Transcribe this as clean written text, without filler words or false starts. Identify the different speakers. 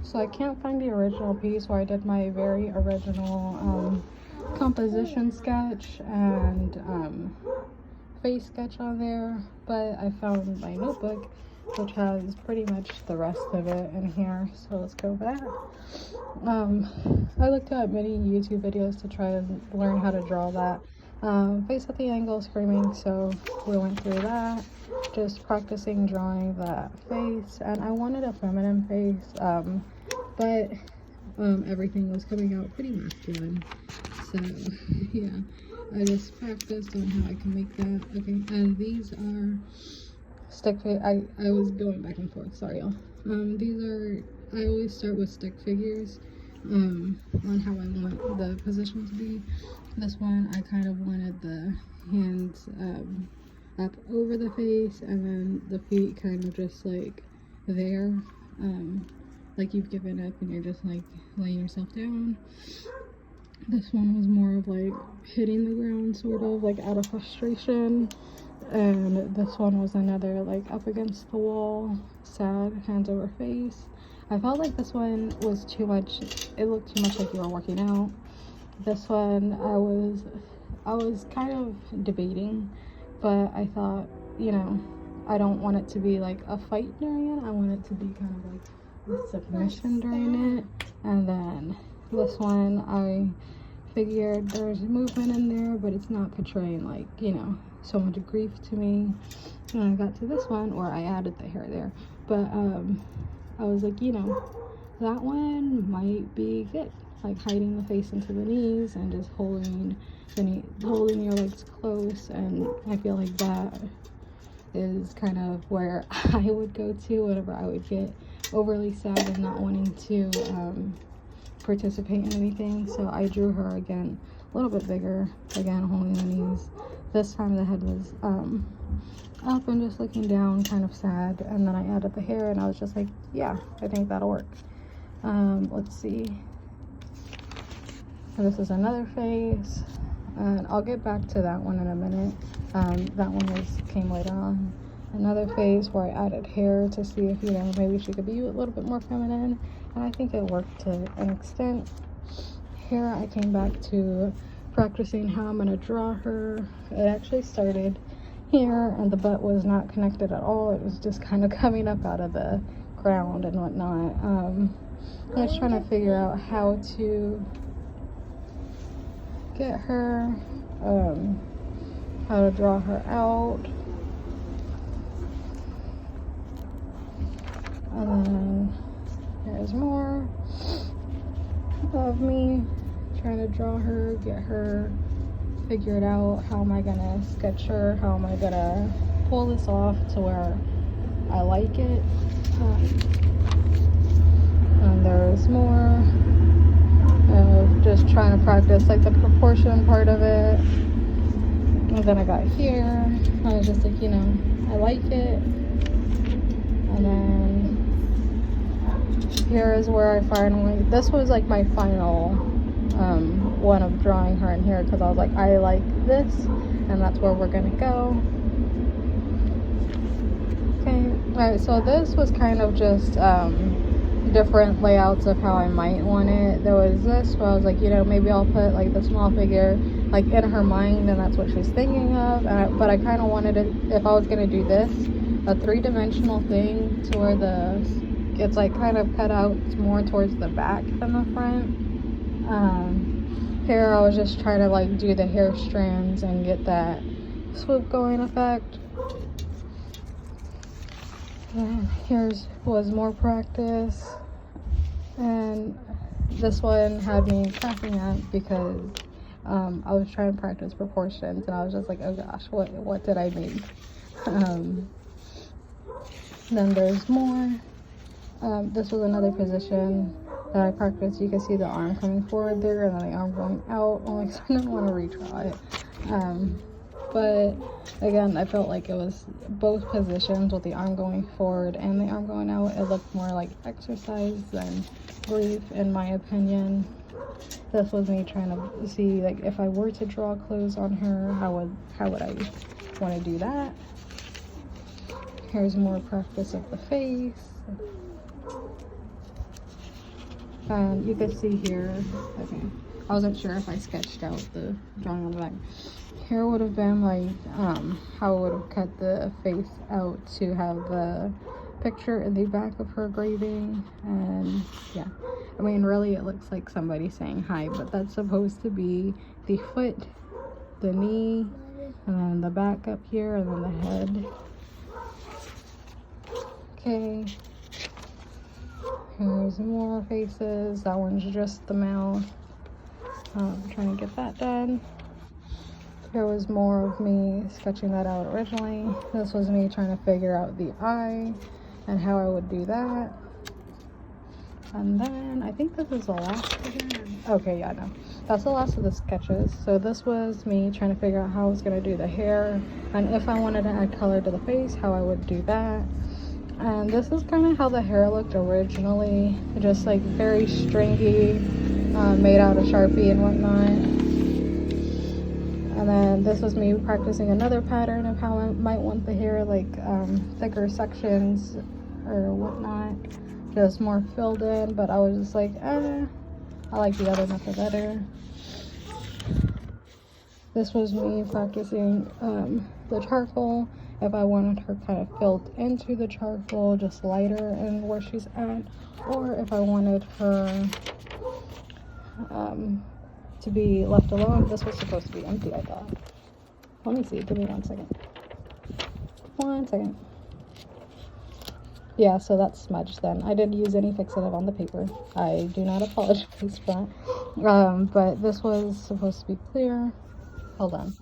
Speaker 1: So I can't find the original piece where I did my very original composition sketch and face sketch on there, but I found my notebook which has pretty much the rest of it in here, so let's go with that. I looked at many YouTube videos to try and learn how to draw that face at the angle screaming, so we went through that, just practicing drawing that face, and I wanted a feminine face, but everything was coming out pretty masculine, so yeah, I just practiced on how I can make that. Okay, and these are stick figure. I was going back and forth, sorry y'all. These are, I always start with stick figures on how I want the position to be. This one I kind of wanted the hands up over the face, and then the feet kind of just like there, like you've given up and you're just like laying yourself down. This one was more of like hitting the ground, sort of like out of frustration. And this one was another like up against the wall, sad, hands over face. I felt like this one was too much, it looked too much like you were working out. This one I was kind of debating, but I thought, you know, I don't want it to be like a fight during it. I want it to be kind of like a submission during it. And then this one, I figured there's movement in there, but it's not portraying like, you know, so much grief to me. And I got to this one where I added the hair there, but I was like, you know, that one might be good, like hiding the face into the knees and just holding holding your legs close. And I feel like that is kind of where I would go to whenever I would get overly sad and not wanting to participate in anything. So I drew her again a little bit bigger, again holding the knees. This time the head was up and just looking down, kind of sad. And then I added the hair, and I was just like, yeah, I think that'll work. Let's see. And this is another face, and I'll get back to that one in a minute. That one came later on. Another face where I added hair to see if, you know, maybe she could be a little bit more feminine, and I think it worked to an extent. Here I came back to practicing how I'm gonna draw her. It actually started here, and the butt was not connected at all. It was just kind of coming up out of the ground and whatnot. I was trying to figure out how to get her, how to draw her out. And then there's more of me trying to draw her, get her figured out. How am I gonna sketch her? How am I gonna pull this off to where I like it? And there's more of just trying to practice like the proportion part of it. And then I got here. I was just like, you know, I like it. And then here is where I finally, this was like my final one of drawing her in here, because I was like, I like this, and that's where we're gonna go. Okay, alright, so this was kind of just different layouts of how I might want it. There was this where I was like, you know, maybe I'll put like the small figure like in her mind, and that's what she's thinking of. But I kind of wanted it, if I was gonna do this, a three-dimensional thing to where it's like kind of cut out more towards the back than the front. Here I was just trying to like do the hair strands and get that swoop going effect. And here's was more practice, and this one had me cracking up because I was trying to practice proportions, and I was just like, oh gosh, what did I make? Then there's more. This was another position that I practiced. You can see the arm coming forward there, and then the arm going out, only because I didn't want to retry it. But again, I felt like it was both positions with the arm going forward and the arm going out. It looked more like exercise than grief, in my opinion. This was me trying to see, like, if I were to draw clothes on her, how would I want to do that? Here's more practice of the face. And you can see here, okay, I wasn't sure if I sketched out the drawing on the back. Here would have been like how I would have cut the face out to have the picture in the back of her graving. And yeah, I mean, really it looks like somebody saying hi, but that's supposed to be the foot, the knee, and then the back up here, and then the head. Okay, here's more faces. That one's just the mouth. I'm trying to get that done. Here was more of me sketching that out originally. This was me trying to figure out the eye and how I would do that. And then I think this is the last again. Okay, yeah, no, that's the last of the sketches. So this was me trying to figure out how I was going to do the hair, and if I wanted to add color to the face, how I would do that. And this is kind of how the hair looked originally, just like very stringy, made out of Sharpie and whatnot. And then this was me practicing another pattern of how I might want the hair, like thicker sections or whatnot, just more filled in. But I was just like, I like the other method better. This was me practicing the charcoal, if I wanted her kind of filled into the charcoal, just lighter and where she's at, or if I wanted her to be left alone. This was supposed to be empty, I thought. Let me see, give me 1 second. 1 second. Yeah, so that's smudged then. I didn't use any fixative on the paper. I do not apologize for that. But this was supposed to be clear. Hold on.